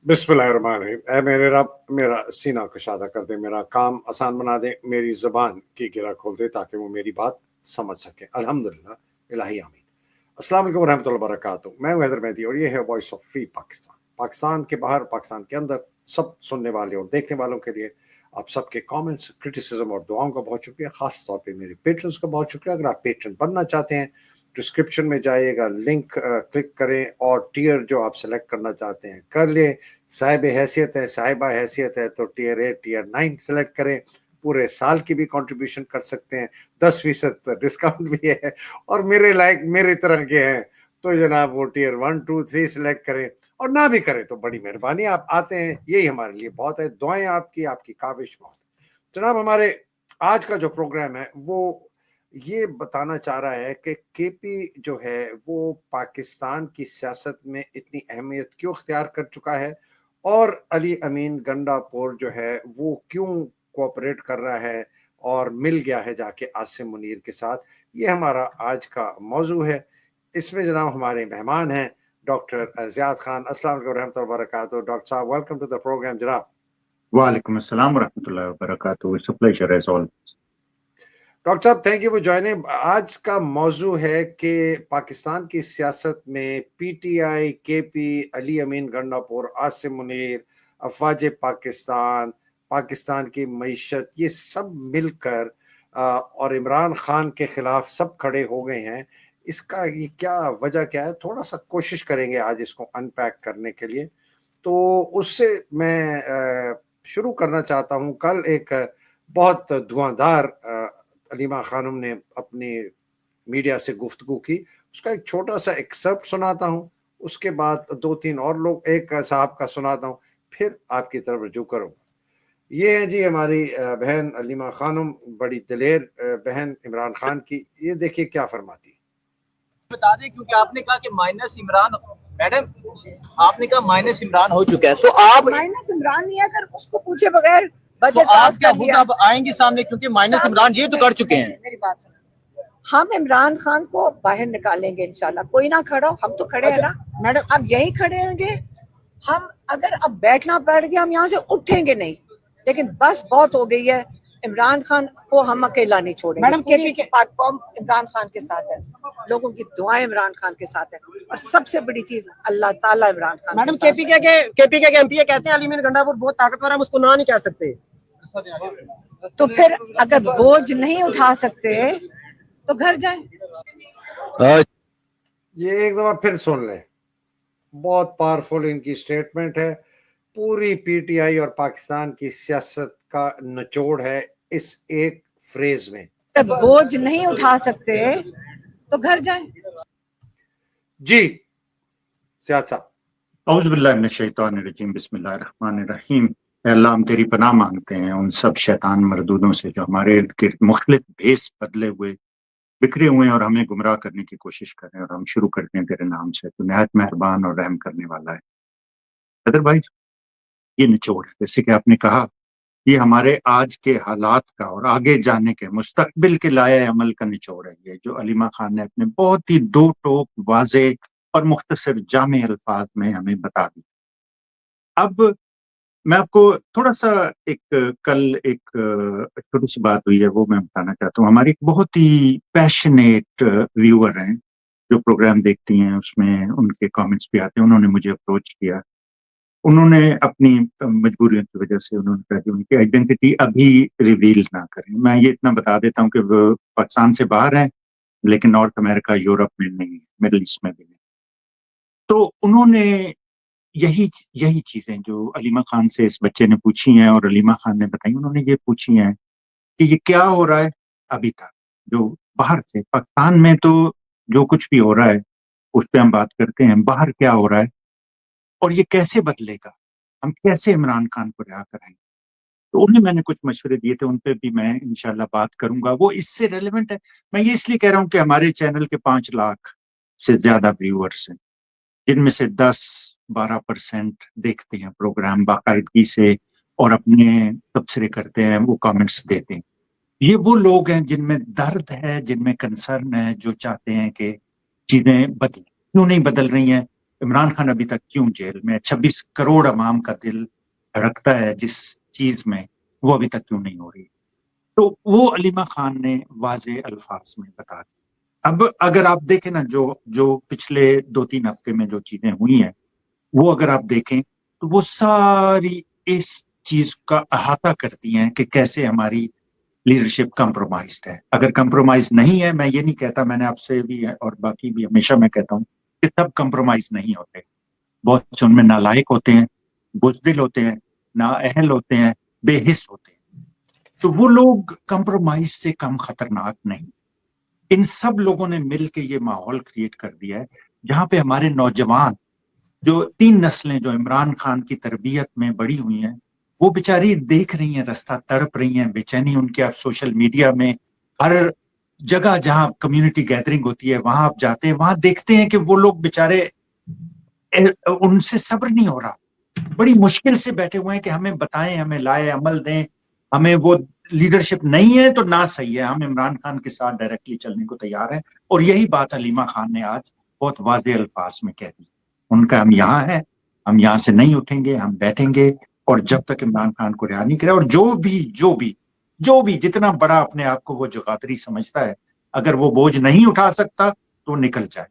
बिस्मिल्लाहिर्रहमानिर्रहीम। ऐ मेरे रब मेरा सीना कुशादा कर दे, मेरा काम आसान बना दे, मेरी ज़ुबान की गिरा खोल दे ताकि वो मेरी बात समझ सके। अल्हम्दुलिल्लाह, इलाही आमीन। अस्सलाम वालेकुम रहमतुल्लाहि व बरकातुहू। मैं हूं हैदर मेहदी और ये है voice of free Pakistan. Pakistan के बाहर, पाकिस्तान के अंदर सब सुनने वाले और देखने वालों के लिए आप सबके कमेंट्स, क्रिटिसिज्म और दुआओं का बहुत शुक्रिया। खास तौर पे मेरे पेट्रन्स का बहुत शुक्रिया। अगर आप पेट्रन बनना चाहते हैं, डिस्क्रिप्शन में जाइएगा, लिंक क्लिक करें और टियर जो आप सेलेक्ट करना चाहते हैं कर लें। साहिब हैसियत है, साहिबा हैसियत है तो टियर 8 टियर 9 सेलेक्ट करें। पूरे साल की भी कंट्रीब्यूशन कर सकते हैं, 10% डिस्काउंट भी है। और मेरे लायक मेरे तरह के हैं तो जनाब वो टियर 1 2 3 सेलेक्ट करें, और ना भी करें तो बड़ी मेहरबानी, आप आते हैं यही हमारे लिए बहुत है। दुआएं आपकी काविश बहुत। जनाब हमारे आज का जो प्रोग्राम है वो ये बताना चाह रहा है कि केपी जो है वो पाकिस्तान की सियासत में इतनी अहमियत क्यों अख्तियार कर चुका है, और अली अमीन गंडापुर जो है वो क्यों कोऑपरेट कर रहा है और मिल गया है जाके आसिम मुनीर के साथ। ये हमारा आज का मौजू है। इसमें जनाब हमारे मेहमान हैं डॉक्टर ज़ियाद खान। अस्सलाम वालेकुम रहमतुल्लाहि व बरकातहू। डॉक्टर साहब, वेलकम टू द प्रोग्राम जनाब। वालेकुम अस्सलाम वरहमतुल्लाहि वबरकातुहू। It's a pleasure as always. Doctor साहब, थैंक यू फॉर ज्वाइनिंग। आज का मौजू है कि पाकिस्तान की सियासत में पीटीआई, केपी, अली अमीन गंडापुर, आसिम मुनीर, अफवाज पाकिस्तान, पाकिस्तान की मईशत, ये सब मिलकर और इमरान खान के खिलाफ सब खड़े हो गए हैं। इसका ये क्या वजह क्या है, थोड़ा सा कोशिश करेंगे आज इसको अनपैक करने के लिए। तो उससे मैं शुरू करना चाहता हूँ। कल एक बहुत धुआंधार अलीमा खानम ने अपनी मीडिया से गुफ्तगू की, उसका एक छोटा सा एक्सर्प्ट सुनाता हूँ, उसके बाद दो तीन और लोग एक साहब का सुनाता हूँ, फिर आपकी तरफ रुजू करूँगा। ये है जी हमारी बहन अलीमा खानम, बड़ी दिलेर बहन इमरान खान की। ये देखिए क्या फरमाती है। बता दें, क्योंकि आपने कहा कि माइनस इमरान, मैडम आपने कहा माइनस इमरान हो चुका है, सो आप माइनस इमरान नहीं है, अगर उसको पूछे बगैर तो बजट आप पास क्या कर खुद लिया। अब आएंगे सामने, क्योंकि माइनस इमरान ये तो कर चुके हैं। मेरी बात सुनो, हम इमरान खान को बाहर निकालेंगे इंशाल्लाह। कोई ना खड़ा हो, हम तो खड़े हैं ना मैडम, अब यही खड़े होंगे हम। अगर अब बैठना पड़ गया हम यहाँ से उठेंगे नहीं, लेकिन बस बहुत हो गई है। इमरान खान को हम अकेला नहीं छोड़ेंगे। मैडम, पूरी प्लेटफॉर्म इमरान खान के साथ है, लोगों की दुआएं इमरान खान के साथ है, और सबसे बड़ी चीज अल्लाह ताला इमरान खान मैडम, के साथ है। केपी के एमपी कहते हैं अली अमीन गंडापुर बहुत ताकतवर है, हम उसको ना नहीं कह सकते। तो फिर अगर बोझ नहीं उठा सकते तो घर जाएं। ये एक दफा फिर सुन लें, बहुत पावरफुल इनकी स्टेटमेंट है। पूरी पीटीआई और पाकिस्तान की सियासत का निचोड़ है इस एक फ्रेज में। अगर बोझ नहीं उठा सकते तो घर जाएं। जी सियाद साहब। औज़ु बिल्लाहि मिनश शैतानिर रजीम, बिस्मिल्लाहिर रहमानिर रहीम। ऐ अल्लाह, हम तेरी पनाह मांगते हैं उन सब शैतान मरदूदों से जो हमारे इर्द गिर्द मुख्तलिफ भेस बदले हुए बिखरे हुए हैं और हमें गुमराह करने की कोशिश कर रहे हैं। और हम शुरू करते हैं तेरे नाम से, तू निहायत मेहरबान और रहम करने वाला है। अदर भाई, ये निचोड़ है, जैसे कि आपने कहा, ये हमारे आज के हालात का और आगे जाने के मुस्तकबिल के लाए अमल का निचोड़ है। ये जो अलीमा खान ने अपने बहुत ही दो टोक वाज़े और मुख्तसर जामे अल्फाज में हमें बता दी। अब मैं आपको थोड़ा सा कल एक छोटी सी बात हुई है, वो मैं बताना चाहता हूँ। हमारी एक बहुत ही पैशनेट व्यूअर हैं जो प्रोग्राम देखती हैं, उसमें उनके कमेंट्स भी आते हैं। उन्होंने मुझे अप्रोच किया, उन्होंने अपनी मजबूरियों की वजह से उन्होंने कहा कि उनकी आइडेंटिटी अभी रिवील ना करें। मैं ये इतना बता देता हूँ कि वो पाकिस्तान से बाहर हैं, लेकिन नॉर्थ अमेरिका, यूरोप में नहीं है, मिडिल ईस्ट में भी नहीं। तो उन्होंने यही यही चीजें जो अलीमा खान से इस बच्चे ने पूछी हैं और अलीमा खान ने बताई, उन्होंने ये पूछी हैं कि ये क्या हो रहा है अभी तक जो बाहर से। पाकिस्तान में तो जो कुछ भी हो रहा है उस पर हम बात करते हैं, बाहर क्या हो रहा है और ये कैसे बदलेगा, हम कैसे इमरान खान को रिहा कराएंगे। तो उन्हें मैंने कुछ मशवरे दिए थे, उन पर भी मैं इंशाल्लाह बात करूंगा। वो इससे रेलेवेंट है। मैं ये इसलिए कह रहा हूँ कि हमारे चैनल के 5 लाख से ज्यादा व्यूअर्स हैं, जिनमें से 10-12% देखते हैं प्रोग्राम बाकायदगी से और अपने तबसरे करते हैं, वो कमेंट्स देते हैं। ये वो लोग हैं जिनमें दर्द है, जिनमें कंसर्न है, जो चाहते हैं कि चीजें बदलें। क्यों नहीं बदल रही हैं? इमरान खान अभी तक क्यों जेल में, 26 करोड़ अवाम का दिल धड़कता है जिस चीज में, वो अभी तक क्यों नहीं हो रही। तो वो अलीमा खान ने वाज़े अल्फाज में बता दिया। अब अगर आप देखें ना, जो जो पिछले 2-3 हफ्ते में जो चीजें हुई हैं, वो अगर आप देखें तो वो सारी इस चीज का अहाता करती हैं कि कैसे हमारी लीडरशिप कंप्रोमाइज्ड है। अगर कंप्रोमाइज नहीं है, मैं ये नहीं कहता, मैंने आपसे भी और बाकी भी हमेशा मैं कहता हूँ कि सब कंप्रोमाइज नहीं होते, बहुत से उनमें नालायक होते हैं, बुज़दिल होते हैं, नाअहल होते हैं, बेहिस होते हैं। तो वो लोग कंप्रोमाइज से कम खतरनाक नहीं। इन सब लोगों ने मिल के ये माहौल क्रिएट कर दिया है जहां पे हमारे नौजवान, जो 3 नस्लें जो इमरान खान की तरबियत में बड़ी हुई हैं, वो बेचारी देख रही हैं रास्ता, तड़प रही हैं, बेचैनी उनके। आप सोशल मीडिया में हर जगह जहां कम्युनिटी गैदरिंग होती है वहां आप जाते हैं, वहां देखते हैं कि वो लोग बेचारे, उनसे सब्र नहीं हो रहा, बड़ी मुश्किल से बैठे हुए हैं कि हमें बताएं, हमें लाए अमल दें, हमें वो लीडरशिप नहीं है तो ना सही है, हम इमरान खान के साथ डायरेक्टली चलने को तैयार हैं। और यही बात अलीमा खान ने आज बहुत वाज़े अल्फाज में कह दी। उनका हम यहाँ हैं, हम यहाँ से नहीं उठेंगे, हम बैठेंगे और जब तक इमरान खान को रिहा नहीं करे। और जो भी जितना बड़ा अपने आप को वो जुगातरी समझता है, अगर वो बोझ नहीं उठा सकता तो निकल जाए।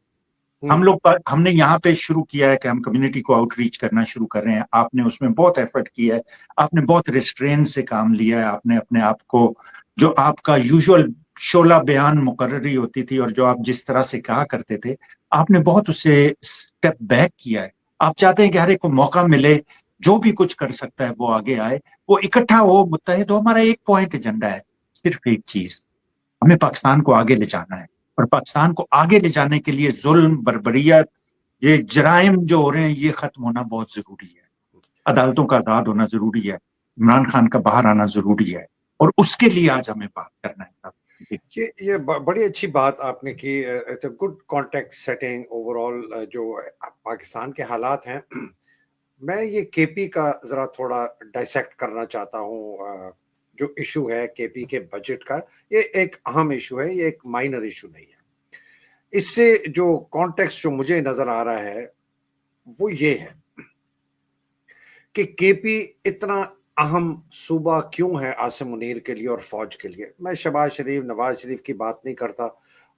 हमने यहाँ पे शुरू किया है कि हम कम्युनिटी को आउटरीच करना शुरू कर रहे हैं। आपने उसमें बहुत एफर्ट किया है, आपने बहुत रिस्ट्रेन से काम लिया है, आपने अपने आप को, जो आपका यूजुअल शोला बयान मुकर्ररी होती थी और जो आप जिस तरह से कहा करते थे, आपने बहुत उससे स्टेप बैक किया है। आप चाहते हैं कि हर एक को मौका मिले, जो भी कुछ कर सकता है वो आगे आए, वो इकट्ठा हो, मुत्तहिद हो। हमारा एक पॉइंट एजेंडा है, सिर्फ एक चीज, हमें पाकिस्तान को आगे ले जाना है। और पाकिस्तान को आगे ले जाने के लिए जुल्म, बर्बरियत, ये जराइम जो हो रहे हैं, ये खत्म होना बहुत जरूरी है। अदालतों का आजाद होना जरूरी है, इमरान खान का बाहर आना जरूरी है, और उसके लिए आज हमें बात करना है। बड़ी अच्छी बात आपने की। It's a good context setting overall जो पाकिस्तान के हालात हैं। मैं ये केपी का जरा थोड़ा डाइसेक्ट करना चाहता हूँ। जो इशू है केपी के बजट का, ये एक अहम इशू है, ये एक माइनर इशू नहीं है। इससे जो कॉन्टेक्स्ट जो मुझे नजर आ रहा है वो ये है कि केपी इतना अहम सूबा क्यों है आसिम मुनीर के लिए और फौज के लिए। मैं शहबाज शरीफ, नवाज शरीफ की बात नहीं करता,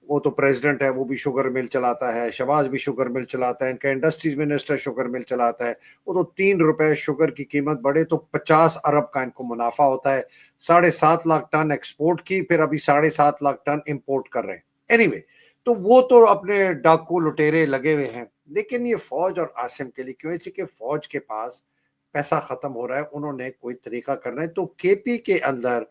वो तो प्रेसिडेंट है, वो भी शुगर मिल चलाता है, शहबाज भी शुगर मिल चलाता है, इनका इंडस्ट्रीज मिनिस्टर शुगर मिल चलाता है। वो तो 3 रुपए शुगर की कीमत बढ़े तो 50 अरब का इनको मुनाफा होता है। 7.5 लाख टन एक्सपोर्ट की, फिर अभी 7.5 लाख टन इंपोर्ट कर रहे हैं। एनीवे, तो वो तो अपने डाकू लुटेरे लगे हुए हैं। लेकिन ये फौज और आसिम के लिए क्यों? इसलिए कि फौज के पास पैसा खत्म हो रहा है, उन्होंने कोई तरीका करना है। तो केपी के अंदर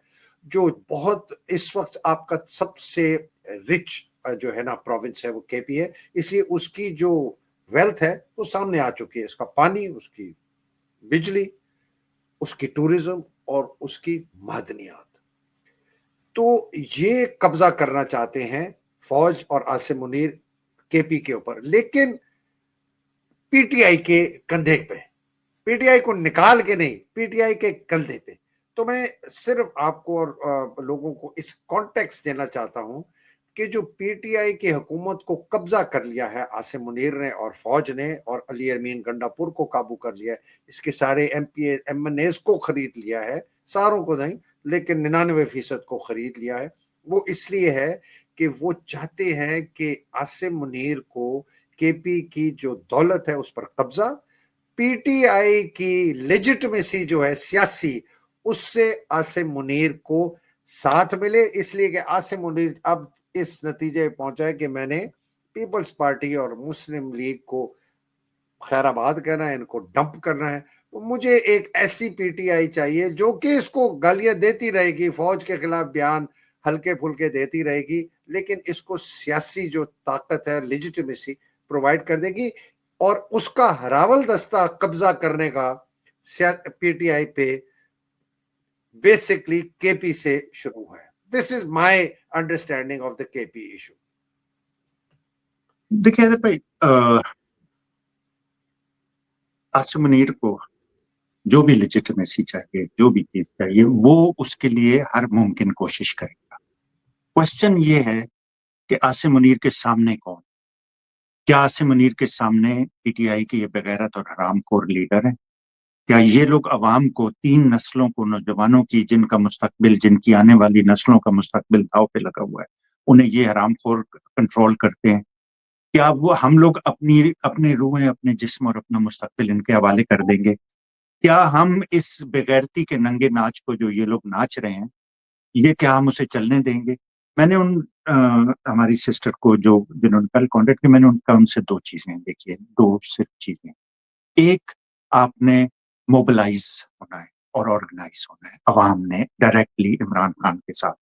जो बहुत इस वक्त आपका सबसे रिच जो है ना प्रोविंस है वो केपी है, इसलिए उसकी जो वेल्थ है वो सामने आ चुकी है। उसका पानी, उसकी बिजली, उसकी टूरिज्म और उसकी मादनियात। तो ये कब्जा करना चाहते हैं फौज और आसिम मुनीर केपी के ऊपर, लेकिन पीटीआई के कंधे पे, पीटीआई को निकाल के नहीं, पीटीआई के कंधे पे। तो मैं सिर्फ आपको और लोगों को इस कॉन्टेक्स्ट देना चाहता हूं कि जो पीटीआई की हुकूमत को कब्जा कर लिया है आसिम मुनीर ने और फौज ने, और अली अमीन गंडापुर को काबू कर लिया है, इसके सारे एमपी एमएनएस को खरीद लिया है, सारों को नहीं लेकिन 99% को खरीद लिया है। वो इसलिए है कि वो चाहते हैं कि आसिम मुनीर को केपी की जो दौलत है उस पर कब्जा, पीटीआई की लेजिटिमेसी जो है सियासी, उससे आसिम मुनीर को साथ मिले। इसलिए कि आसिम मुनीर अब इस नतीजे पहुंचा है कि मैंने पीपल्स पार्टी और मुस्लिम लीग को खैराबाद करना है, इनको डंप करना है। तो मुझे एक ऐसी पीटीआई चाहिए जो कि इसको गालियां देती रहेगी, फौज के खिलाफ बयान हल्के फुल्के देती रहेगी, लेकिन इसको सियासी जो ताकत है, लेजिटिमेसी प्रोवाइड कर देगी। और उसका हरावल दस्ता कब्जा करने का पीटीआई पे बेसिकली केपी से शुरू है। This is my understanding of the KP issue. देखिए भाई, आसिम मुनीर को जो भी लेजिटिमेसी चाहिए, जो भी चीज चाहिए, वो उसके लिए हर मुमकिन कोशिश करेगा। क्वेश्चन ये है कि आसिम मुनीर के सामने कौन? کیا عاصم منیر کے سامنے پی ٹی آئی کے یہ بغیرت اور حرام خور لیڈر ہیں؟ کیا یہ لوگ عوام کو، 3 نسلوں کو، نوجوانوں کی، جن کا مستقبل، جن کی آنے والی نسلوں کا مستقبل داؤ پہ لگا ہوا ہے، انہیں یہ حرام خور کنٹرول کرتے ہیں؟ کیا وہ ہم لوگ اپنے روحیں، اپنے جسم اور اپنا مستقبل ان کے حوالے کر دیں گے؟ کیا ہم اس بغیرتی کے ننگے ناچ کو جو یہ لوگ ناچ رہے ہیں، یہ کیا ہم اسے چلنے دیں گے؟ میں نے ہماری سسٹر کو جنہوں نے کل کانٹیکٹ کیا، میں نے ان سے 2 چیزیں دیکھی ہیں، 2 صرف چیزیں۔ ایک، آپ نے موبلائز ہونا ہے اور آرگنائز ہونا ہے، عوام نے ڈائریکٹلی عمران خان کے ساتھ۔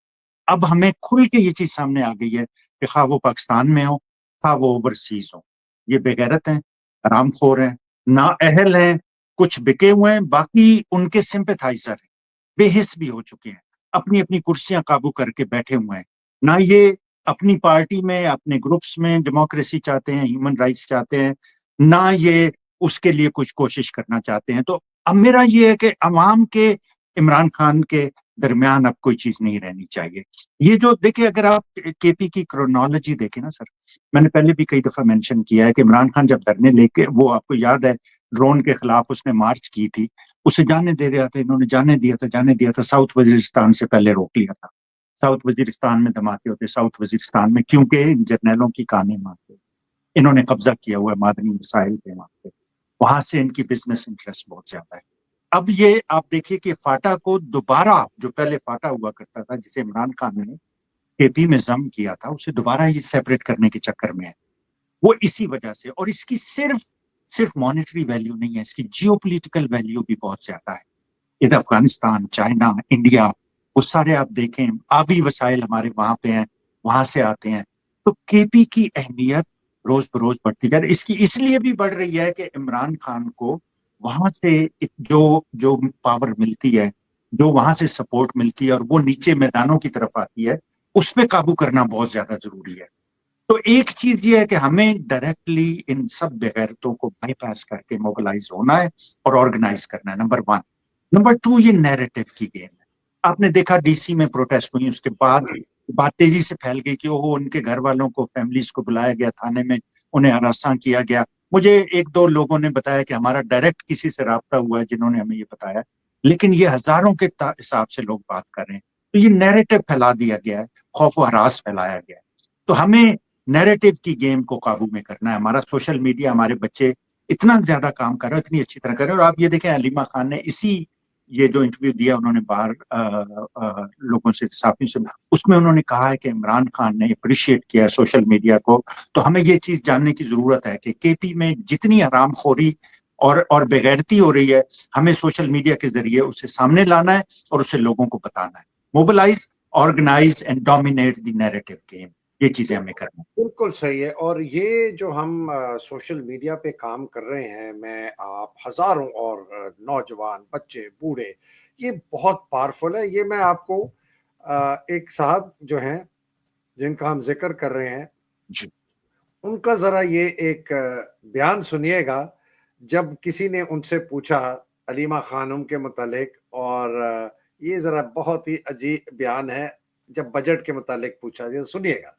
اب ہمیں کھل کے یہ چیز سامنے آ گئی ہے کہ خواہ وہ پاکستان میں ہو، خواہ وہ اوورسیز ہو، یہ بے غیرت ہیں، حرام خور ہیں، نااہل ہیں، کچھ بکے ہوئے ہیں، باقی ان کے سمپیتھائزر ہیں، بے حس بھی ہو چکے ہیں، اپنی اپنی کرسیاں قابو کر کے بیٹھے ہوئے ہیں۔ نہ یہ اپنی پارٹی میں، اپنے گروپس میں ڈیموکریسی چاہتے ہیں، ہیومن رائٹس چاہتے ہیں، نہ یہ اس کے لیے کچھ کوشش کرنا چاہتے ہیں۔ تو اب میرا یہ ہے کہ عوام کے عمران خان کے درمیان اب کوئی چیز نہیں رہنی چاہیے۔ یہ جو دیکھیں، اگر آپ کے پی کی کرونالوجی دیکھیں نا سر، میں نے پہلے بھی کئی دفعہ مینشن کیا ہے کہ عمران خان جب دھرنے لے کے، وہ آپ کو یاد ہے ڈرون کے خلاف اس نے مارچ کی تھی، اسے جانے دے رہا تھا، انہوں نے جانے دیا تھا، ساؤتھ وزیرستان سے پہلے روک لیا تھا۔ ساؤتھ وزیرستان میں دھماکے ہوتے، ساؤتھ وزیرستان میں، کیونکہ جرنیلوں کی کانیں مارتے، انہوں نے قبضہ کیا ہوا ہے معدنی مسائل کے وہاں پہ، وہاں سے ان کی بزنس انٹرسٹ بہت زیادہ ہے۔ اب یہ آپ دیکھیے کہ فاٹا کو دوبارہ، جو پہلے فاٹا ہوا کرتا تھا جسے عمران خان نے کے پی میں ضم کیا تھا، اسے دوبارہ یہ سیپریٹ کرنے کے چکر میں ہے، وہ اسی وجہ سے۔ اور اس کی صرف مانیٹری ویلیو نہیں ہے، اس کی جیو پولیٹیکل ویلیو بھی بہت زیادہ ہے۔ ادھر افغانستان، چائنا، انڈیا، وہ سارے آپ دیکھیں، آبی وسائل ہمارے وہاں پہ ہیں، وہاں سے آتے ہیں۔ تو کے پی کی اہمیت روز بروز بڑھتی جا رہی ہے۔ اس کی اس لیے بھی بڑھ رہی ہے کہ عمران خان کو وہاں سے جو پاور ملتی ہے، جو وہاں سے سپورٹ ملتی ہے، اور وہ نیچے میدانوں کی طرف آتی ہے، اس پہ قابو کرنا بہت زیادہ ضروری ہے۔ تو ایک چیز یہ ہے کہ ہمیں ڈائریکٹلی ان سب بغیرتوں کو بائی پاس کر کے موبلائز ہونا ہے اور آرگنائز کرنا ہے، نمبر 1۔ نمبر 2، یہ نیریٹو کی گیم ہے۔ آپ نے دیکھا ڈی سی میں پروٹیسٹ ہوئی، اس کے بعد بات تیزی سے پھیل گئی کہ وہ ان کے گھر والوں کو، فیملیز کو بلایا گیا تھانے میں، انہیں ہراساں کیا گیا۔ مجھے 1-2 لوگوں نے بتایا کہ ہمارا ڈائریکٹ کسی سے رابطہ ہوا ہے جنہوں نے ہمیں یہ بتایا، لیکن یہ ہزاروں کے حساب سے لوگ بات کر رہے ہیں۔ تو یہ نیریٹو پھیلا دیا گیا ہے، خوف و ہراس پھیلایا گیا ہے۔ تو ہمیں نیریٹو کی گیم کو قابو میں کرنا ہے۔ ہمارا سوشل میڈیا، ہمارے بچے اتنا زیادہ کام کر رہے ہیں، اتنی اچھی طرح کر رہے ہیں۔ اور آپ یہ دیکھیں، علیمہ خان نے یہ جو انٹرویو دیا انہوں نے باہر لوگوں سے، صحافیوں سے، اس میں انہوں نے کہا ہے کہ عمران خان نے اپریشیٹ کیا ہے سوشل میڈیا کو۔ تو ہمیں یہ چیز جاننے کی ضرورت ہے کہ کے پی میں جتنی حرام خوری اور بغیرتی ہو رہی ہے، ہمیں سوشل میڈیا کے ذریعے اسے سامنے لانا ہے اور اسے لوگوں کو بتانا ہے۔ Mobilise, organise and dominate the narrative game, یہ چیزیں ہمیں کرنا ہے۔ بالکل صحیح ہے۔ اور یہ جو ہم سوشل میڈیا پہ کام کر رہے ہیں، میں، آپ، ہزاروں اور نوجوان، بچے، بوڑھے، یہ بہت پاورفل ہے۔ یہ میں آپ کو ایک صاحب جو ہیں جن کا ہم ذکر کر رہے ہیں، جی، ان کا ذرا یہ ایک بیان سنیے گا، جب کسی نے ان سے پوچھا علیمہ خانم کے متعلق، اور یہ ذرا بہت ہی عجیب بیان ہے جب بجٹ کے متعلق پوچھا گیا، سنیے گا۔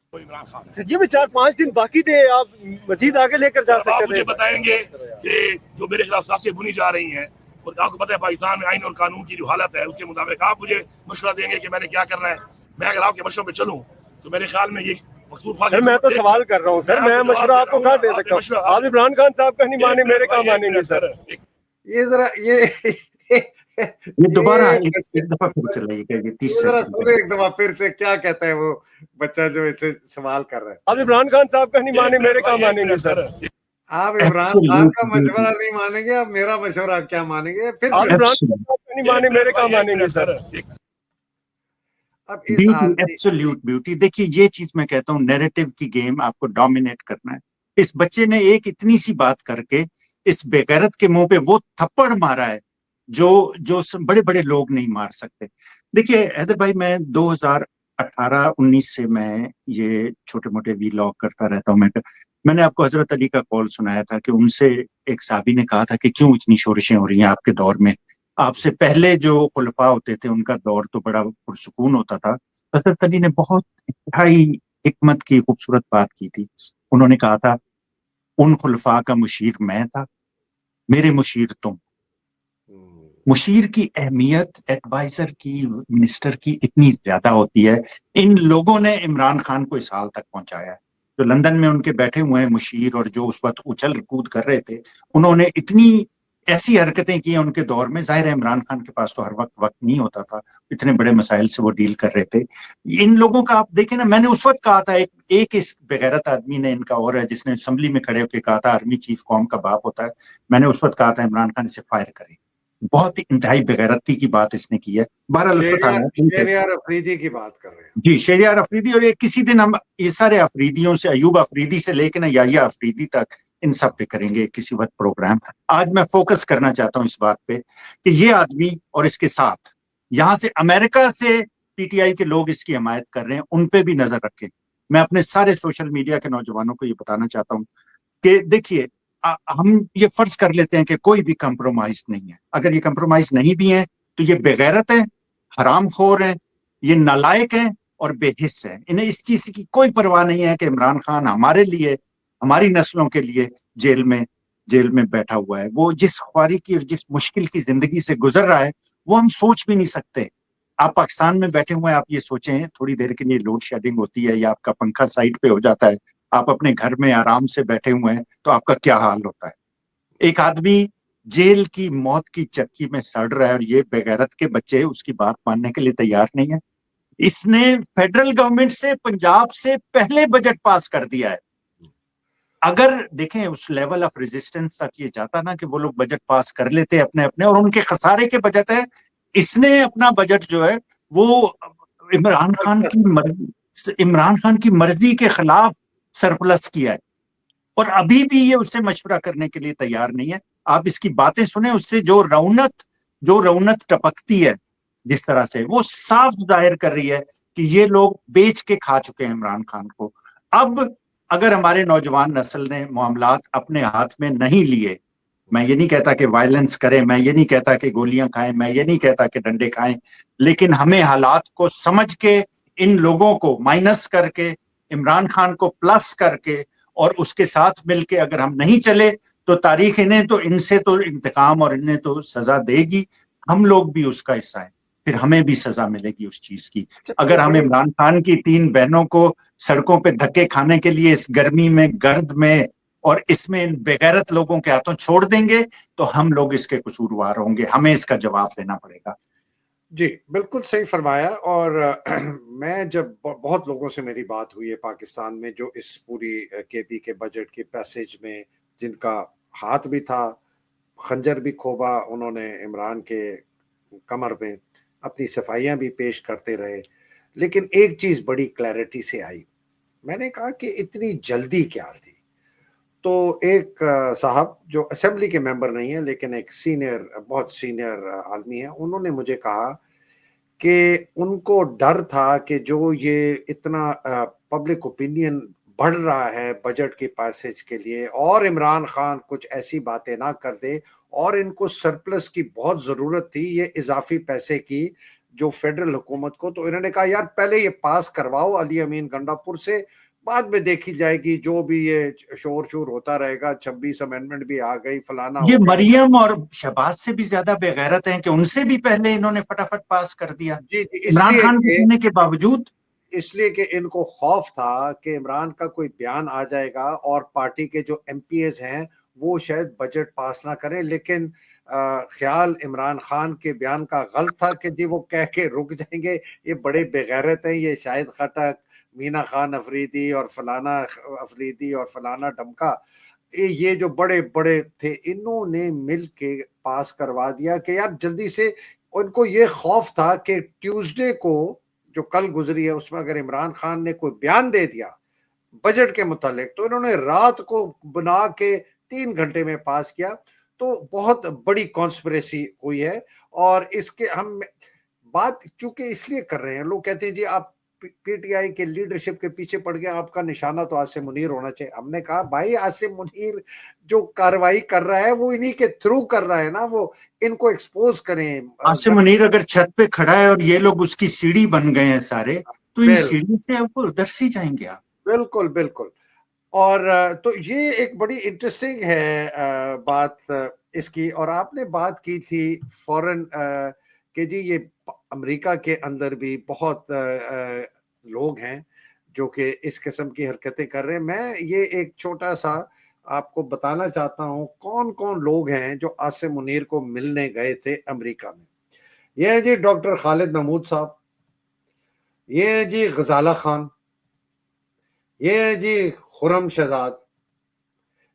سر جی، میں 4-5 دن باقی تھے، آپ مزید آگے لے کر جا سکتے تھے۔ مجھے بتائیں گے کہ جو میرے خلاف سازشیں بنی جا رہی ہیں، اور آپ کو پتہ ہے پاکستان میں آئین اور قانون کی جو حالت ہے، اس کے مطابق آپ مجھے مشورہ دیں گے کہ میں نے کیا کرنا ہے۔ میں اگر آپ کے مشورے پہ چلوں تو میرے خیال میں یہ مقصود فاضل۔ سر میں تو سوال کر رہا ہوں سر، میں مشورہ آپ کو کہاں دے سکتا ہوں؟ آپ عمران خان صاحب کا نہیں مانے، میرے کہاں مانیں گے سر؟ یہ ذرا یہ دوبارہ ایک دفعہ پھر چلائیے گا، یہ 30 ذرا سیکنڈ سنیں ایک دفعہ پھر سے کیا کہتا ہے وہ بچہ جو اسے سوال کر رہا ہے۔ آپ عمران خان صاحب کا نہیں مانے، میرے کہاں مانیں گے سر؟ آپ عمران خان کا مشورہ نہیں مانیں گے، آپ میرا مشورہ کیا مانیں گے؟ پھر آپ عمران خان صاحب کا نہیں مانے، میرے کہاں مانیں گے سر؟ اب اس آدمی، ایبسولوٹ بیوٹی، دیکھیے یہ چیز میں کہتا ہوں، نیریٹو کی گیم آپ کو ڈومینیٹ کرنا ہے۔ اس بچے نے ایک اتنی سی بات کر کے اس بےغیرت کے منہ پہ وہ تھپڑ مارا ہے جو بڑے بڑے لوگ نہیں مار سکتے۔ دیکھیے حیدر بھائی، میں 2018-19 سے میں یہ چھوٹے موٹے ویلاگ کرتا رہتا ہوں۔ میں نے آپ کو حضرت علی کا قول سنایا تھا کہ ان سے ایک صحابی نے کہا تھا کہ کیوں اتنی شورشیں ہو رہی ہیں آپ کے دور میں؟ آپ سے پہلے جو خلفاء ہوتے تھے ان کا دور تو بڑا پرسکون ہوتا تھا۔ حضرت علی نے بہت انتہائی حکمت کی خوبصورت بات کی تھی۔ انہوں نے کہا تھا उन खुलफा का मुशीर मैं था, मेरे मुशीर तुम। मुशीर की अहमियत एडवाइजर की, मिनिस्टर की इतनी ज्यादा होती है। इन लोगों ने इमरान खान को इस हाल तक पहुंचाया है। जो लंदन में उनके बैठे हुए हैं मुशीर और जो उस वक्त उछल कूद कर रहे थे, उन्होंने इतनी ऐसी हरकतें की हैं उनके दौर में। जाहिर है इमरान खान के पास तो हर वक्त नहीं होता था, इतने बड़े मसाइल से वो डील कर रहे थे। इन लोगों का आप देखें ना, मैंने उस वक्त कहा था, एक इस बेगैरत आदमी ने इनका और है जिसने असेंबली में खड़े होकर कहा था आर्मी चीफ कौम का बाप होता है। मैंने उस वक्त कहा था इमरान खान इसे फायर करें। बहुत ही इंतहाई बेगैरती की बात इसने की है। बहरहाल उसको शहरियार अफरीदी की बात कर रहे हैं जी, शहरियार अफरीदी। और किसी दिन हम ये सारे अफरीदियों से, अयूब अफरीदी से लेकर ना याहिया अफरीदी तक, इन सब पे करेंगे किसी वक्त प्रोग्राम। आज मैं फोकस करना चाहता हूँ इस बात पे कि ये आदमी और इसके साथ यहाँ से अमेरिका से पीटीआई के लोग इसकी हमायत कर रहे हैं, उन पे भी नजर रखें। मैं अपने सारे सोशल मीडिया के नौजवानों को ये बताना चाहता हूँ कि देखिए, हम ये फर्ज कर लेते हैं कि कोई भी कंप्रोमाइज नहीं है। अगर ये कंप्रोमाइज नहीं भी है तो ये बेगैरत है, हरामखोर है, ये नालायक है और बेहिस है। इन्हें इस चीज की कोई परवाह नहीं है कि इमरान खान हमारे लिए, हमारी नस्लों के लिए जेल में बैठा हुआ है। वो जिस ख्वारी की और जिस मुश्किल की जिंदगी से गुजर रहा है वो हम सोच भी नहीं सकते। आप पाकिस्तान में बैठे हुए हैं, आप ये सोचें थोड़ी देर के लिए लोड शेडिंग होती है या आपका पंखा साइड पे हो जाता है, आप अपने घर में आराम से बैठे हुए हैं तो आपका क्या हाल होता है। एक आदमी जेल की मौत की चक्की में सड़ रहा है और ये बेगैरत के बच्चे उसकी बात मानने के लिए तैयार नहीं है। इसने फेडरल गवर्नमेंट से, पंजाब से पहले बजट पास कर दिया है। अगर देखें उस लेवल ऑफ रेजिस्टेंस तक ये जाता ना कि वो लोग बजट पास कर लेते अपने अपने, और उनके खसारे के बजट है। इसने अपना बजट जो है वो इमरान खान की मर्जी के खिलाफ सरप्लस किया है और अभी भी ये उससे मशवरा करने के लिए तैयार नहीं है। आप इसकी बातें सुने, उससे जो रौनक टपकती है जिस तरह से, वो साफ जाहिर कर रही है कि ये लोग बेच के खा चुके हैं इमरान खान को। अब अगर हमारे नौजवान नस्ल ने मामलात अपने हाथ में नहीं लिए, मैं ये नहीं कहता कि वायलेंस करें, मैं ये नहीं कहता कि गोलियां खाएं, मैं ये नहीं कहता कि डंडे खाएं, लेकिन हमें हालात को समझ के इन लोगों को माइनस करके, इमरान खान को प्लस करके और उसके साथ मिलके अगर हम नहीं चले तो तारीख इनसे तो इंतकाम और इन्हें तो सजा देगी। हम लोग भी उसका हिस्सा है, फिर हमें भी सजा मिलेगी उस चीज की। अगर हम इमरान खान की 3 बहनों को सड़कों पे धक्के खाने के लिए इस गर्मी में, गर्द में और इसमें इन बेगैरत लोगों के हाथों छोड़ देंगे तो हम लोग इसके कसूरवार होंगे, हमें इसका जवाब देना पड़ेगा। जी बिल्कुल सही फरमाया। और मैं जब बहुत लोगों से मेरी बात हुई है पाकिस्तान में जो इस पूरी केपी के बजट के पैसेज में जिनका हाथ भी था, खंजर भी खोबा उन्होंने इमरान के कमर में, अपनी सफाइयां भी पेश करते रहे, लेकिन एक चीज बड़ी क्लैरिटी से आई। मैंने कहा कि इतनी जल्दी क्या थी। तो एक साहब जो असेंबली के मेंबर नहीं है लेकिन एक बहुत सीनियर आदमी है, उन्होंने मुझे कहा कि उनको डर था कि जो ये इतना पब्लिक ओपिनियन बढ़ रहा है बजट के पैसेज के लिए और इमरान खान कुछ ऐसी बातें ना कर दे, और इनको सरप्लस की बहुत जरूरत थी ये इजाफी पैसे की जो फेडरल हुकूमत को। तो इन्होंने कहा यार पहले ये पास करवाओ अली अमीन गंडापुर से, बाद में देखी जाएगी जो भी ये शोर होता रहेगा। 26 अमेंडमेंट भी आ गई, फलाना। ये मरियम और शहबाज से भी ज्यादा बेगैरत हैं कि उनसे भी पहले इन्होंने फटाफट पास कर दिया जी इमरान खान के कहने के बावजूद। इसलिए कि इनको खौफ था कि इमरान का कोई बयान आ जाएगा और पार्टी के जो एमपीएस हैं वो शायद बजट पास ना करें। लेकिन ख्याल इमरान खान के बयान का गलत था कि जी वो कह के रुक जाएंगे, ये बड़े बेगैरत हैं, ये शाहिद खटक, मीना खान अफरीदी और फलाना अफरीदी और फलाना डमका, ये जो बड़े बड़े थे इन्होंने मिल के पास करवा दिया कि यार जल्दी से। उनको ये खौफ था कि ट्यूसडे को जो कल गुजरी है उसमें अगर इमरान खान ने कोई बयान दे दिया बजट के मुतालिक तो इन्होंने रात को बना के 3 घंटे में पास किया। तो बहुत बड़ी कॉन्स्पिरेसी हुई है। और इसके हम बात चूंकि इसलिए कर रहे हैं, लोग कहते हैं जी आप पीटीआई के लीडरशिप के पीछे पड़ गए, आपका निशाना तो आसिम मुनीर होना चाहिए। हमने कहा भाई आसिम मुनीर जो कार्रवाई कर रहा है वो इन्हीं के थ्रू कर रहा है ना, वो इनको एक्सपोज करें। आसिम मुनीर अगर छत पे खड़ा है और ये लोग उसकी सीढ़ी बन गए हैं सारे, तो इन सीढ़ी से आपको उधर से जाएंगे आप। बिल्कुल बिल्कुल। اور تو یہ ایک بڑی انٹرسٹنگ ہے بات اس کی. اور آپ نے بات کی تھی فوراً کہ جی یہ امریکہ کے اندر بھی بہت لوگ ہیں جو کہ اس قسم کی حرکتیں کر رہے ہیں. میں یہ ایک چھوٹا سا آپ کو بتانا چاہتا ہوں کون کون لوگ ہیں جو عاصم منیر کو ملنے گئے تھے امریکہ میں. یہ ہے جی ڈاکٹر خالد محمود صاحب, یہ ہے جی غزالہ خان, یہ ہے جی خرم شہزاد,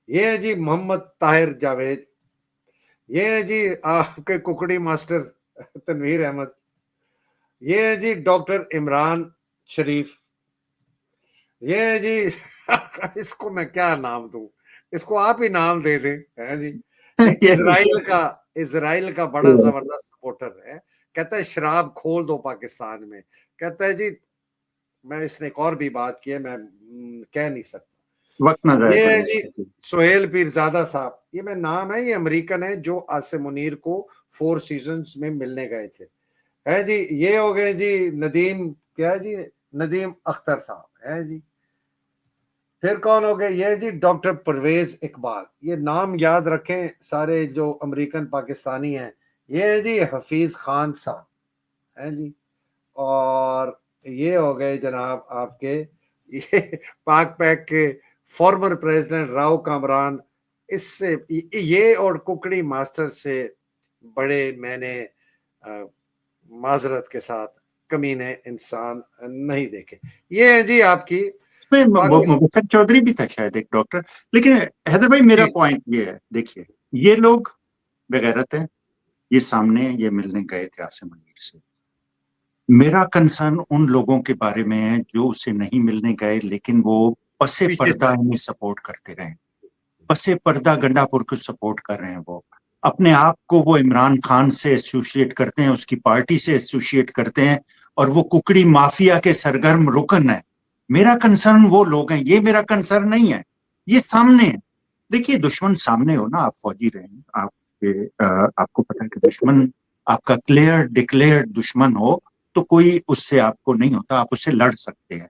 یہ ہے جی محمد طاہر جاوید, یہ ہے جی آپ کے ککڑی ماسٹر تنویر احمد, یہ ہے جی ڈاکٹر عمران شریف, یہ ہے جی اس کو میں کیا نام دوں, اس کو آپ ہی نام دے دیں جی. اسرائیل کا بڑا زبردست سپورٹر ہے, کہتا ہے شراب کھول دو پاکستان میں. کہتا ہے جی میں اس نے ایک اور بھی بات کی ہے میں کہہ نہیں سکتا. وقت نہ ضائع یہ کریں. جی سہیل پیرزادہ صاحب, یہ میں نام ہے, یہ امریکن ہے جو عاصم منیر کو 4 سیزنز میں ملنے گئے تھے. ہے جی یہ ہو گئے جی ندیم, کیا ہے جی ندیم اختر صاحب ہے جی. پھر کون ہو گئے, یہ جی ڈاکٹر پرویز اقبال. یہ نام یاد رکھیں سارے جو امریکن پاکستانی ہیں. یہ جی حفیظ خان صاحب ہے جی. اور یہ ہو گئے جناب آپ کے یہ پاک پیک کے فارمر پریزیڈنٹ راؤ کامران. اس سے یہ اور ککڑی ماسٹر سے بڑے میں نے معذرت کے ساتھ کمینے انسان نہیں دیکھے. یہ ہے جی آپ کی مبشر چودھری بھی تھا شاید ایک ڈاکٹر. لیکن حیدر بھائی میرا پوائنٹ یہ ہے, دیکھیے یہ لوگ بغیرت ہیں, یہ سامنے یہ ملنے گئے تھے عاصم منیر سے. میرا کنسرن ان لوگوں کے بارے میں ہے جو اسے نہیں ملنے گئے لیکن وہ پس پردہ انہیں سپورٹ کرتے رہے, پس پردہ گنڈا پور کو سپورٹ کر رہے ہیں. وہ اپنے آپ کو وہ عمران خان سے ایسوسیٹ کرتے ہیں, اس کی پارٹی سے ایسوسیٹ کرتے ہیں, اور وہ ککڑی مافیا کے سرگرم رکن ہے. میرا کنسرن وہ لوگ ہیں, یہ میرا کنسرن نہیں ہے. یہ سامنے ہے. دیکھیے دشمن سامنے ہو نا, آپ فوجی رہیں, آپ کو پتہ ہے کہ دشمن آپ کا کلیئر ڈکلیئر دشمن ہو تو کوئی اس سے آپ کو نہیں ہوتا, آپ اس سے لڑ سکتے ہیں.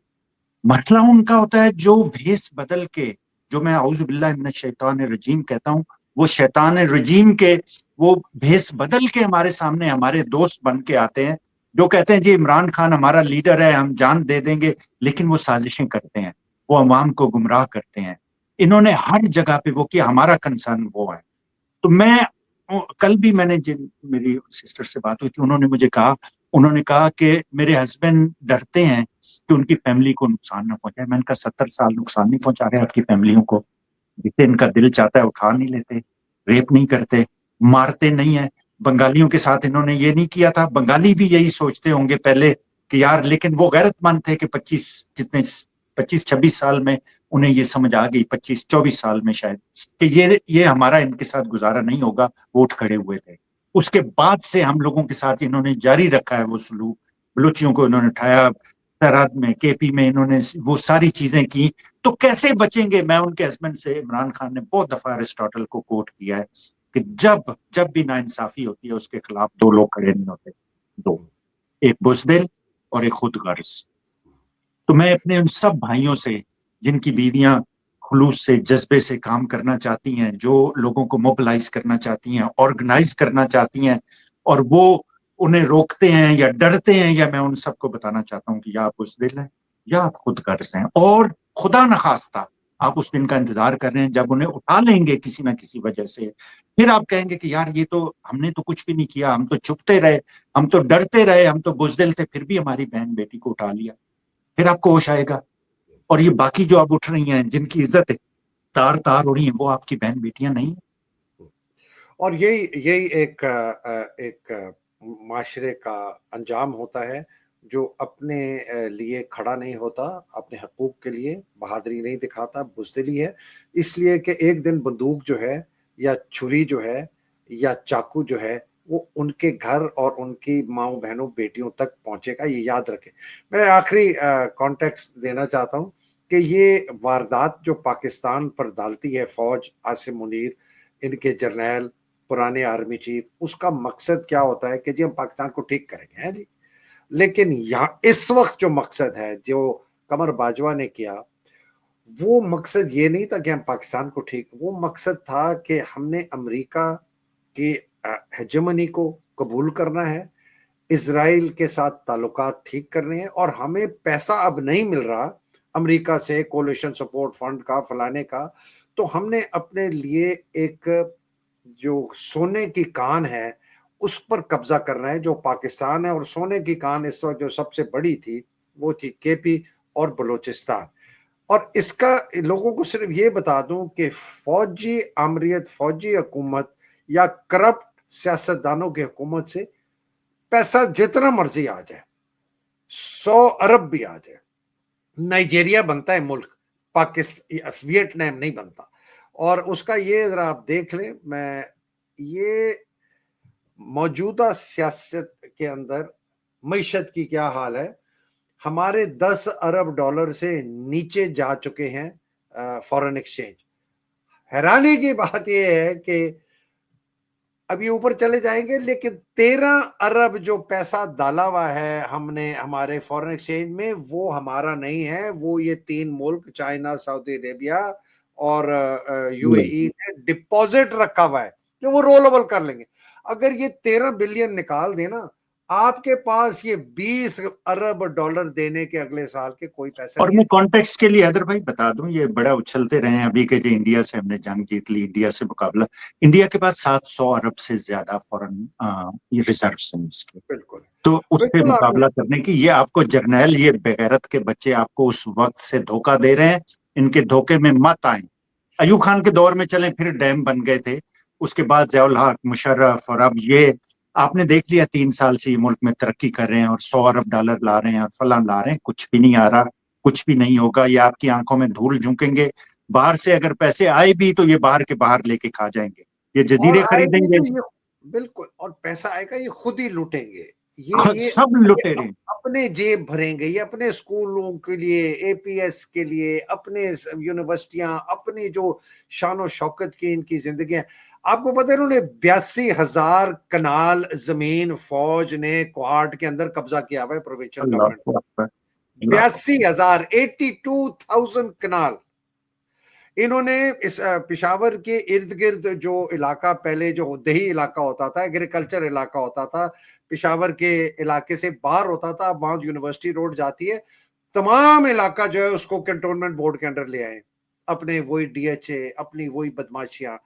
مسئلہ ان کا ہوتا ہے جو بھیس بدل کے, جو میں اعوذ باللہ من الشیطان الرجیم کہتا ہوں, وہ شیطان الرجیم کے وہ بھیس بدل کے ہمارے سامنے ہمارے دوست بن کے آتے ہیں, جو کہتے ہیں جی عمران خان ہمارا لیڈر ہے, ہم جان دے دیں گے, لیکن وہ سازشیں کرتے ہیں, وہ عوام کو گمراہ کرتے ہیں. انہوں نے ہر جگہ پہ وہ کیا, ہمارا کنسرن وہ ہے. تو میں کل بھی میں نے میری سسٹر سے بات ہوئی تھی, انہوں نے کہا کہ میرے ہسبینڈ ڈرتے ہیں کہ ان کی فیملی کو نقصان نہ پہنچائے. میں نے کہا 70 سال نقصان نہیں پہنچا رہے آپ کی فیملیوں کو, جسے ان کا دل چاہتا ہے اٹھا نہیں لیتے, ریپ نہیں کرتے, مارتے نہیں ہیں. بنگالیوں کے ساتھ انہوں نے یہ نہیں کیا تھا. بنگالی بھی یہی سوچتے ہوں گے پہلے کہ یار, لیکن وہ غیرت مند تھے کہ 25-26 سال میں انہیں یہ سمجھ آ گئی, 25-24 سال میں شاید, کہ یہ ہمارا ان کے ساتھ گزارا نہیں ہوگا. ووٹ کھڑے ہوئے تھے. اس کے بعد سے ہم لوگوں کے ساتھ انہوں نے جاری رکھا ہے وہ سلوک. بلوچیوں کو انہوں نے اٹھایا, سرحد میں کے پی میں انہوں نے وہ ساری چیزیں کی. تو کیسے بچیں گے؟ میں ان کے ہسبینڈ سے, عمران خان نے بہت دفعہ ارسٹاٹل کو کوٹ کیا ہے کہ جب بھی ناانصافی ہوتی ہے اس کے خلاف 2 لوگ کھڑے نہیں ہوتے, 2, ایک بزدل اور ایک خود غرض. تو میں اپنے ان سب بھائیوں سے جن کی بیویاں خلوص سے جذبے سے کام کرنا چاہتی ہیں, جو لوگوں کو موبلائز کرنا چاہتی ہیں, آرگنائز کرنا چاہتی ہیں, اور وہ انہیں روکتے ہیں یا ڈرتے ہیں, یا میں ان سب کو بتانا چاہتا ہوں کہ یا آپ بزدل ہیں یا آپ خود غرض ہیں. اور خدا نخواستہ آپ اس دن کا انتظار کر رہے ہیں جب انہیں اٹھا لیں گے کسی نہ کسی وجہ سے. پھر آپ کہیں گے کہ یار یہ تو ہم نے تو کچھ بھی نہیں کیا, ہم تو چھپتے رہے, ہم تو ڈرتے رہے, ہم تو بزدل تھے, پھر بھی ہماری بہن بیٹی کو اٹھا لیا. پھر آپ کو ہوش آئے گا. اور یہ باقی جو آپ اٹھ رہی ہیں, جن کی عزت تار تار ہو رہی ہیں, وہ آپ کی بہن بیٹیاں نہیں ہیں. اور یہی ایک معاشرے کا انجام ہوتا ہے جو اپنے لیے کھڑا نہیں ہوتا, اپنے حقوق کے لیے بہادری نہیں دکھاتا, بزدلی ہے. اس لیے کہ ایک دن بندوق جو ہے یا چھری جو ہے یا چاقو جو ہے وہ ان کے گھر اور ان کی ماؤں بہنوں بیٹیوں تک پہنچے گا. یہ یاد رکھیں. میں آخری کانٹیکسٹ دینا چاہتا ہوں کہ یہ واردات جو پاکستان پر ڈالتی ہے فوج, عاصم منیر, ان کے جرنیل, پرانے آرمی چیف, اس کا مقصد کیا ہوتا ہے کہ جی ہم پاکستان کو ٹھیک کریں گے جی. لیکن یہاں اس وقت جو مقصد ہے جو قمر باجوہ نے کیا, वो मकसद ये नहीं था कि हम पाकिस्तान को ठीक, वो मकसद था कि हमने अमेरिका की हेजेमनी को कबूल करना है, इजराइल के साथ ताल्लुकात ठीक करने हैं, और हमें पैसा अब नहीं मिल रहा अमेरिका से कोलिशन सपोर्ट फंड का फलाने का, तो हमने अपने लिए एक जो सोने की कान है उस पर कब्जा करना है जो पाकिस्तान है। और सोने की कान इस वक्त जो सबसे बड़ी थी वो थी केपी और बलूचिस्तान। और इसका लोगों को सिर्फ ये बता दूं कि फौजी आमरीत, फौजी हुकूमत या करप्ट सियासतदानों की हुकूमत से पैसा जितना मर्जी आ जाए, 100 अरब भी आ जाए, नाइजीरिया बनता है मुल्क, पाकिस्तान वियतनाम नहीं बनता। और उसका ये जरा आप देख लें, मैं ये मौजूदा सियासत के अंदर मईशत की क्या हाल है। हमारे 10 अरब डॉलर से नीचे जा चुके हैं फॉरेन एक्सचेंज। हैरानी की बात यह है कि अभी ऊपर चले जाएंगे, लेकिन 13 अरब जो पैसा डाला हुआ है हमने हमारे फॉरेन एक्सचेंज में, वो हमारा नहीं है, वो ये 3 मुल्क चाइना, सऊदी अरेबिया और यूएई ने डिपॉजिट रखा हुआ है जो वो रोलेबल कर लेंगे। अगर ये 13 बिलियन निकाल देना, आपके पास ये 20 अरब डॉलर देने के अगले साल के कोई पैसा और नहीं मैं कॉन्टेक्स्ट के लिए हैदर भाई बता दूं, ये बड़ा उछलते रहे हैं अभी के जो इंडिया से हमने जंग जीत ली, इंडिया से मुकाबला, इंडिया के पास 700 अरब से ज्यादा फॉरेन रिजर्व्स हैं इसके, बिल्कुल तो उससे बिल्कुल मुकाबला करने की ये आपको जर्नैल, ये बेगैरत के बच्चे आपको उस वक्त से धोखा दे रहे हैं, इनके धोखे में मत आए। अयूब खान के दौर में चलें, फिर डैम बन गए थे, उसके बाद ज़ियाउल हक, मुशर्रफ, और अब ये आपने देख लिया 3 साल से ये मुल्क में तरक्की कर रहे हैं और 100 अरब डॉलर ला रहे हैं और फलां ला रहे हैं, कुछ भी नहीं आ रहा, कुछ भी नहीं होगा, ये आपकी आंखों में धूल झोंकेंगे। बाहर से अगर पैसे आए भी तो ये बाहर के बाहर लेके खा जाएंगे, ये और जजीरे आएगी खरीदेंगे, तो ये बिल्कुल, और पैसा आएगा ये खुद ही लूटेंगे, ये सब लुटेरे। अपने जेब भरेंगे, ये अपने स्कूलों के लिए, एपीएस के लिए, अपने यूनिवर्सिटियां, अपनी जो शान शौकत की इनकी जिंदगी है। आपको पता है इन्होंने 82,000 कनाल जमीन फौज ने क्वाड के अंदर कब्जा किया हुआ है, प्रोविंशियल गवर्नमेंट 82,000, 82,000 कनाल। इन्होंने इस पिशावर के इर्द गिर्द जो इलाका पहले जो दही इलाका होता था, एग्रीकल्चर इलाका होता था, पिशावर के इलाके से बाहर होता था, अब वहां यूनिवर्सिटी रोड जाती है, तमाम इलाका जो है उसको कंटोनमेंट बोर्ड के अंडर ले आए, अपने वही डीएचए, अपनी वही बदमाशियां।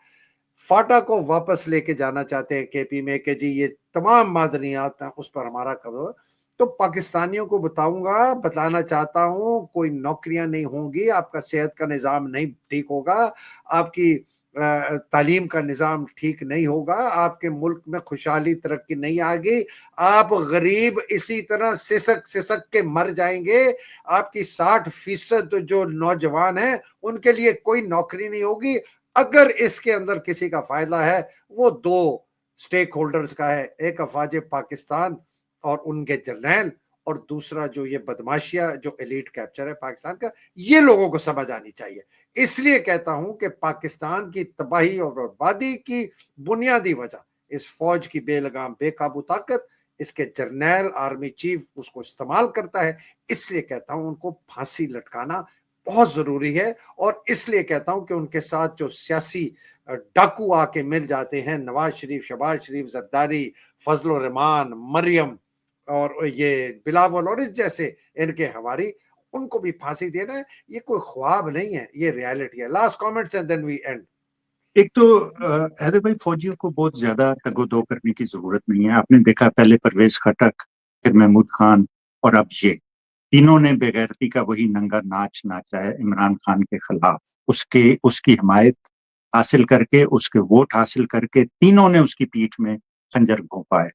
फाटा को वापस लेके जाना चाहते हैं केपी में कि जी ये तमाम मादनियात उस पर हमारा कब्जा। तो पाकिस्तानियों को बताना चाहता हूं, कोई नौकरियां नहीं होंगी, आपका सेहत का निज़ाम नहीं ठीक होगा, आपकी तालीम का निज़ाम ठीक नहीं होगा, आपके मुल्क में खुशहाली तरक्की नहीं आएगी, आप गरीब इसी तरह सिसक सिसक के मर जाएंगे। आपकी 60% जो नौजवान हैं उनके लिए कोई नौकरी नहीं होगी। अगर इसके अंदर किसी का फायदा है वो 2 स्टेक होल्डर्स का है, एक अफवाज पाकिस्तान और उनके जर्नैल, और दूसरा जो ये बदमाशिया जो एलीट कैप्चर है पाकिस्तान का, ये लोगों को समझ आनी चाहिए। इसलिए कहता हूं कि पाकिस्तान की तबाही और बर्बादी की बुनियादी वजह इस फौज की बेलगाम बेकाबू ताकत, इसके जर्नैल आर्मी चीफ उसको इस्तेमाल करता है। इसलिए कहता हूं उनको फांसी लटकाना बहुत जरूरी है। और इसलिए कहता हूं कि उनके साथ जो सियासी डाकू आके मिल जाते हैं, नवाज शरीफ, शहबाज शरीफ, जरदारी, फजल रहमान, मरियम और ये बिलावल और इस जैसे इनके हवारी, उनको भी फांसी देना है। ये कोई ख्वाब नहीं है, ये रियलिटी है। Last comments and then we end. एक तो हैदर भाई, फौजियों को बहुत ज्यादा तगोदो करने की जरूरत नहीं है। आपने देखा पहले परवेज खटक, फिर महमूद खान, और अब ये तीनों ने बेगैरती का वही नंगा नाच नाचा है इमरान खान के खिलाफ, उसकी हिमायत हासिल करके, उसके वोट हासिल करके तीनों ने उसकी पीठ में खंजर घोंपा है।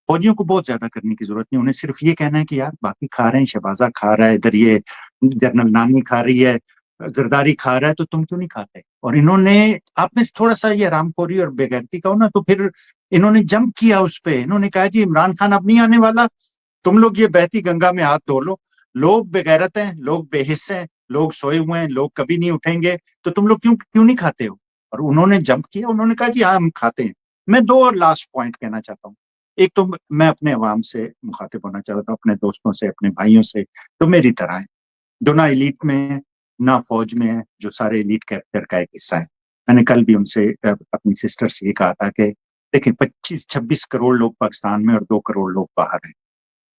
फौजियों को बहुत ज्यादा करने की जरूरत नहीं, उन्हें सिर्फ ये कहना है कि यार बाकी खा रहे हैं, शहबाजा खा रहा है, इधर ये जनरल नानी खा रही है, जरदारी खा रहा है, तो तुम क्यों नहीं खाते? और इन्होंने, आप में थोड़ा सा ये हरामखोरी और बेगैरती का हो ना, तो फिर इन्होंने जंप किया उस पे, इन्होंने कहा जी इमरान खान अब नहीं आने वाला, तुम लोग ये बहती गंगा में हाथ धो लो, लोग बेगैरत हैं, लोग बेहिस हैं, लोग सोए हुए हैं, लोग कभी नहीं उठेंगे, तो तुम लोग क्यों नहीं खाते हो? और उन्होंने जंप किया, उन्होंने कहा जी हाँ हम खाते हैं। मैं 2 और लास्ट पॉइंट कहना चाहता हूँ। एक तो मैं अपने अवाम से मुखातिब होना चाहता हूँ, अपने दोस्तों से, अपने भाइयों से, तो मेरी तरह है, जो ना एलीट में है, نہ فوج میں ہیں، جو سارے ایلیٹ کیریکٹر کا ایک حصہ ہے. میں نے کل بھی ان سے اپنی سسٹر سے یہ کہا تھا کہ دیکھیں 25-26 کروڑ لوگ پاکستان میں اور 2 کروڑ لوگ باہر ہیں.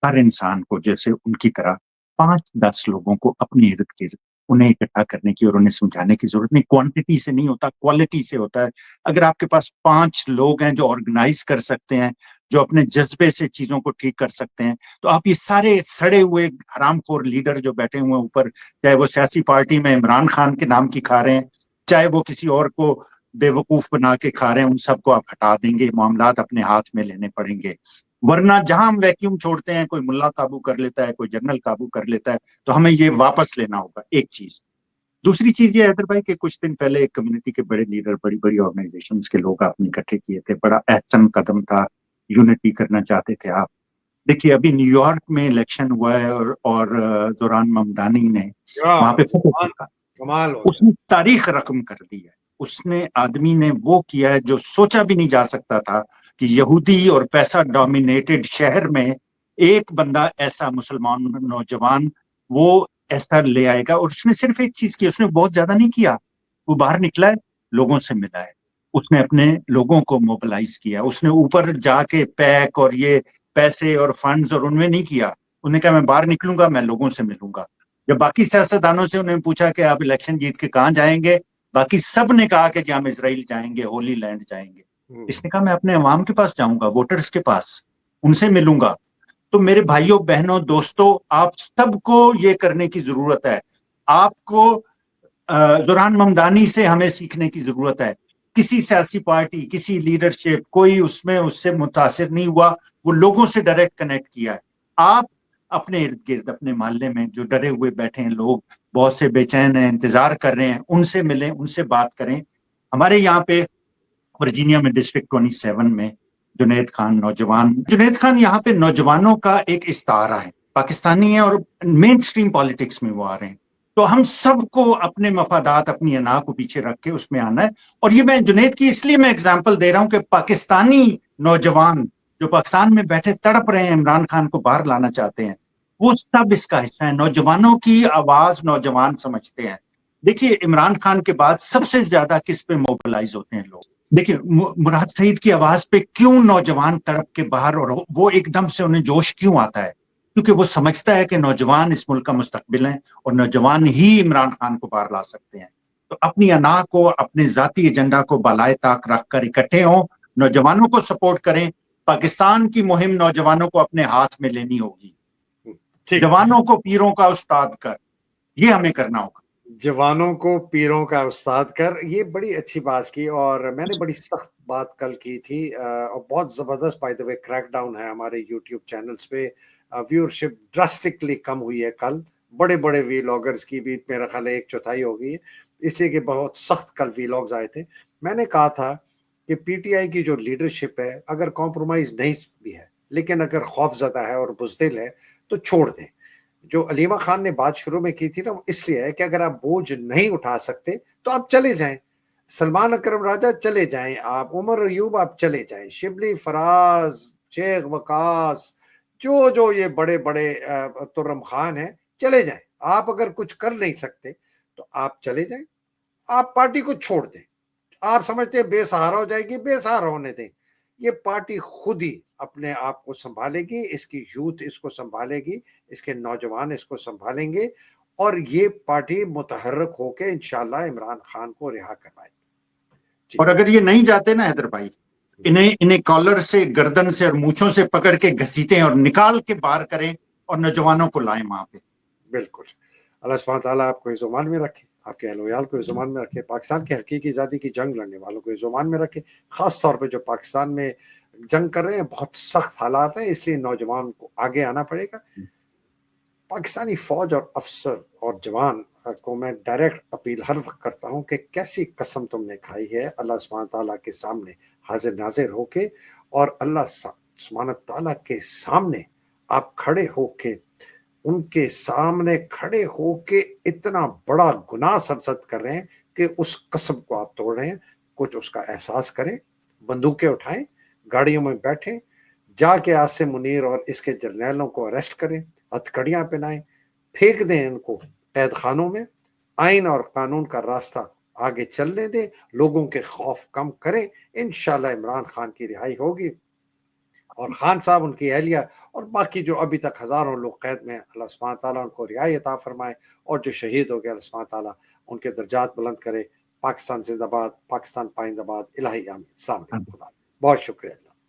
ہر انسان کو جیسے ان کی طرح 5-10 لوگوں کو اپنے ارد گرد انہیں اکٹھا کرنے کی اور انہیں سمجھانے کی ضرورت نہیں. کوانٹٹی سے نہیں ہوتا، کوالٹی سے ہوتا ہے. اگر آپ کے پاس 5 لوگ ہیں جو آرگنائز کر سکتے ہیں، جو اپنے جذبے سے چیزوں کو ٹھیک کر سکتے ہیں، تو آپ یہ سارے سڑے ہوئے حرام خور لیڈر جو بیٹھے ہوئے ہیں اوپر، چاہے وہ سیاسی پارٹی میں عمران خان کے نام کی کھا رہے ہیں، چاہے وہ کسی اور کو بے وقوف بنا کے کھا رہے ہیں، ان سب کو آپ ہٹا دیں گے. معاملات اپنے ہاتھ میں لینے پڑیں گے. ورنہ جہاں ہم ویکیوم چھوڑتے ہیں، کوئی ملا قابو کر لیتا ہے، کوئی جنرل قابو کر لیتا ہے، تو ہمیں یہ واپس لینا ہوگا. ایک چیز. دوسری چیز یہ حیدر بھائی کہ کچھ دن پہلے ایک کمیونٹی کے بڑے لیڈر، بڑی بڑی آرگنائزیشنز کے لوگ آپ نے اکٹھے کیے تھے. بڑا اہم قدم تھا، یونٹی کرنا چاہتے تھے آپ. دیکھیے ابھی نیو یارک میں الیکشن ہوا ہے اور زوران ممدانی نے وہاں پہ فتح کیا. کمال ہو اس نے تاریخ رقم کر دی ہے. اس نے آدمی نے وہ کیا ہے جو سوچا بھی نہیں جا سکتا تھا کہ یہودی اور پیسہ ڈومینیٹڈ شہر میں ایک بندہ ایسا مسلمان نوجوان وہ ایسا لے آئے گا. اور اس نے صرف ایک چیز کی، اس نے بہت زیادہ نہیں کیا. وہ باہر نکلا ہے، لوگوں سے ملا ہے، اس نے اپنے لوگوں کو موبلائز کیا. اس نے اوپر جا کے پیک اور یہ پیسے اور فنڈز اور ان میں نہیں کیا. انہوں نے کہا میں باہر نکلوں گا، میں لوگوں سے ملوں گا. جب باقی سیاستدانوں سے انہوں نے پوچھا کہ آپ الیکشن جیت کے کہاں جائیں گے، باقی سب نے کہا کہ ہم اسرائیل جائیں گے، ہولی لینڈ جائیں گے. اس نے کہا میں اپنے عوام کے پاس جاؤں گا، ووٹرز کے پاس، ان سے ملوں گا. تو میرے بھائیوں بہنوں دوستوں، آپ سب کو یہ کرنے کی ضرورت ہے. آپ کو زوران ممدانی سے ہمیں سیکھنے کی ضرورت ہے. کسی سیاسی پارٹی، کسی لیڈرشپ، کوئی اس میں اس سے متاثر نہیں ہوا. وہ لوگوں سے ڈائریکٹ کنیکٹ کیا ہے. آپ اپنے ارد گرد، اپنے محلے میں جو ڈرے ہوئے بیٹھے ہیں لوگ، بہت سے بے چین ہیں، انتظار کر رہے ہیں، ان سے ملیں، ان سے بات کریں. ہمارے یہاں پہ ورجینیا میں ڈسٹرکٹ 27 میں جنید خان نوجوان، جنید خان یہاں پہ نوجوانوں کا ایک استعارہ ہے. پاکستانی ہیں اور مین سٹریم پالیٹکس میں وہ آ رہے ہیں. تو ہم سب کو اپنے مفادات، اپنی انا کو پیچھے رکھ کے اس میں آنا ہے. اور یہ میں جنید کی اس لیے میں اگزامپل دے رہا ہوں کہ پاکستانی نوجوان جو پاکستان میں بیٹھے تڑپ رہے ہیں، عمران خان کو باہر لانا چاہتے ہیں، وہ سب اس کا حصہ ہے. نوجوانوں کی آواز نوجوان سمجھتے ہیں. دیکھیے عمران خان کے بعد سب سے زیادہ کس پہ موبلائز ہوتے ہیں لوگ؟ دیکھیے مراد سعید کی آواز پہ کیوں نوجوان تڑپ کے باہر، اور وہ ایک دم سے انہیں جوش کیوں آتا ہے؟ کیونکہ وہ سمجھتا ہے کہ نوجوان اس ملک کا مستقبل ہیں اور نوجوان ہی عمران خان کو باہر لا سکتے ہیں. تو اپنی انا کو، اپنے ذاتی ایجنڈا کو بالائے طاق رکھ کر اکٹھے ہوں، نوجوانوں کو سپورٹ کریں. پاکستان کی مہم نوجوانوں کو اپنے ہاتھ میں لینی ہوگی. جوانوں کو پیروں کا استاد کر، یہ ہمیں کرنا ہوگا. جوانوں کو پیروں کا استاد کر، یہ بڑی اچھی بات کی. اور میں نے بڑی سخت بات کل کی تھی، اور بہت زبردست by the way crackdown ہے ہمارے یوٹیوب چینلز پہ. ویورشپ ڈراسٹکلی کم ہوئی ہے کل. بڑے بڑے ویلاگرز کی بھی میرا خیال 1/4 ہو گئی ہے، اس لیے کہ بہت سخت کل ویلاگز آئے تھے. میں نے کہا تھا کہ پی ٹی آئی کی جو لیڈرشپ ہے، اگر کمپرومائز نہیں بھی ہے، لیکن اگر خوف زدہ ہے اور بزدل ہے تو چھوڑ دیں. جو علیمہ خان نے بات شروع میں کی تھی نا، اس لیے ہے کہ اگر آپ بوجھ نہیں اٹھا سکتے تو آپ چلے جائیں. سلمان اکرم راجہ چلے جائیں، آپ عمر ایوب آپ چلے جائیں، شبلی فراز، شیخ وقاص، جو یہ بڑے بڑے ترم خان ہیں، چلے جائیں. آپ اگر کچھ کر نہیں سکتے تو آپ چلے جائیں، آپ پارٹی کو چھوڑ دیں. آپ سمجھتے ہیں بے سہارا ہو جائے گی، بے سہارا ہونے دیں. یہ پارٹی خود ہی اپنے آپ کو سنبھالے گی، اس کی یوتھ اس کو سنبھالے گی، اس کے نوجوان اس کو سنبھالیں گے، اور یہ پارٹی متحرک ہو کے انشاءاللہ عمران خان کو رہا کروائے گی. اور اگر یہ نہیں جاتے نا حیدر بھائی، انہیں کالر سے، گردن سے اور مونچھوں سے پکڑ کے گھسیٹیں اور نکال کے باہر کریں اور نوجوانوں کو لائیں وہاں پہ. بالکل. اللہ سبحانہ تعالیٰ آپ کو اس زمان میں رکھے، آپ کے اہل ویال کو اس زمان میں رکھے، پاکستان کے حقیقی آزادی کی جنگ لڑنے والوں کو اس زمان میں رکھے. خاص طور پہ جو پاکستان میں جنگ کر رہے ہیں، بہت سخت حالات ہیں، اس لیے نوجوان کو آگے آنا پڑے گا. پاکستانی فوج اور افسر اور جوان کو میں ڈائریکٹ اپیل ہر وقت کرتا ہوں کہ کیسی قسم تم نے کھائی ہے اللہ سبحانہ تعالیٰ کے سامنے حاضر ناظر ہو کے، اور اللہ سبحانہ تعالیٰ کے سامنے آپ کھڑے ہو کے، ان کے سامنے کھڑے ہو کے اتنا بڑا گناہ سرزد کر رہے ہیں کہ اس قسم کو آپ توڑ رہے ہیں. کچھ اس کا احساس کریں، بندوقیں اٹھائیں، گاڑیوں میں بیٹھیں، جا کے عاصم منیر اور اس کے جرنیلوں کو اریسٹ کریں، ہتھ کڑیاں پہنائیں، پھینک دیں ان کو قید خانوں میں، आइन और कानून का रास्ता आगे चलने दे, लोगों के खौफ कम करे, इंशाल्लाह इमरान खान की रिहाई होगी और खान साहब, उनकी अहलिया और बाकी जो अभी तक हजारों लोग कैद में हैं, अल्लाह सुब्हानहू तआला उनको रिहाई अता फरमाए, और जो शहीद हो गए अल्लाह सुब्हानहू तआला उनके दर्जात बुलंद करे। पाकिस्तान जिंदाबाद, पाकिस्तान पाइंदाबाद, इलाही आमीन। अस्सलाम वालेकुम, खुदा, बहुत शुक्रिया।